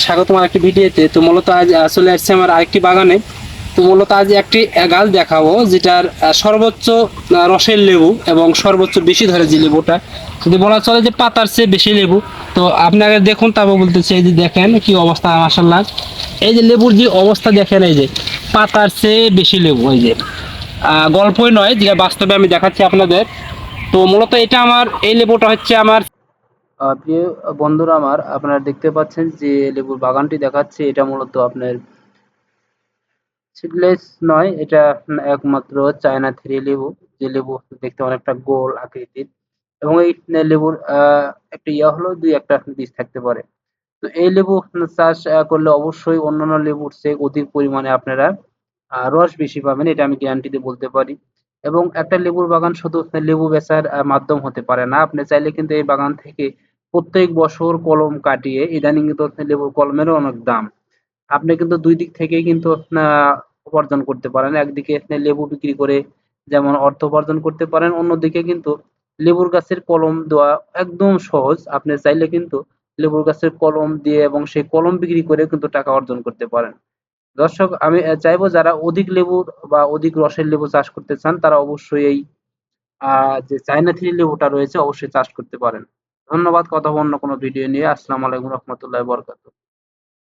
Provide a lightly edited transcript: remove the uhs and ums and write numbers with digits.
স্বাগতম আরেকটি ভিডিওতে। তো মূলত আজ চলে আসছে আমার আরেকটি বাগানে। তো মূলত আজ একটি গাছ দেখাবো যেটার সর্বোচ্চ রসের লেবু এবং সর্বোচ্চ বেশি ধরে যে লেবুটা, যদি বলা চলে যে পাতার চেয়ে বেশি লেবু। তো আপনারা দেখুন, তারপর বলতেছে এই যে দেখেন কি অবস্থা মাশাআল্লাহ। এই যে লেবুর যে অবস্থা দেখেন, এই যে পাতার চেয়ে বেশি লেবু, এই যে গল্পই নয়, যেটা বাস্তবে আমি দেখাচ্ছি আপনাদের। তো মূলত এটা আমার এই লেবুটা হচ্ছে আমার প্রিয় বন্ধুরা আমার, আপনারা দেখতে পাচ্ছেন যে লেবুর বাগানটি দেখাচ্ছে, এটা মূলত আপনার সিডলেস নয়, এটা একমাত্র চায়না থ্রি লেবু। যে লেবু দেখতে অনেকটা গোল আকৃতির, এবং এই লেবুর একটা ইয়া হলো দুই একটা বীজ থাকতে পারে। তো এই লেবু চাষ করলে অবশ্যই অন্যান্য লেবুর চেয়ে অধিক পরিমাণে আপনারা রস বেশি পাবেন, এটা আমি গ্যারান্টি দিয়ে বলতে পারি। এবং একটা লেবুর বাগান শুধু লেবু বেচার মাধ্যম হতে পারে না। আপনি চাইলে কিন্তু এই বাগান থেকে প্রত্যেক বছর কলম কাটিয়ে, ইদানিং কিন্তু লেবুর কলমেরও অনেক দাম। আপনি কিন্তু ২ দিক থেকেই কিন্তু উপার্জন করতে পারেন। একদিকে আপনি লেবু বিক্রি করে যেমন অর্থ উপার্জন করতে পারেন, অন্যদিকে কিন্তু লেবুর গাছের কলম দেওয়া একদম সহজ। আপনি চাইলে কিন্তু লেবুর গাছের কলম দিয়ে এবং সেই কলম বিক্রি করে কিন্তু টাকা অর্জন করতে পারেন। দর্শক, আমি চাইবো যারা অধিক লেবুর বা অধিক রসের লেবু চাষ করতে চান, তারা অবশ্যই এই যে চায়না থ্রি লেবুটা রয়েছে অবশ্যই চাষ করতে পারেন। ধন্যবাদ। কথা হবে অন্য কোনো ভিডিও নিয়ে। আসসালামু আলাইকুম রহমতুল্লাহি ওয়া বারাকাতুহু।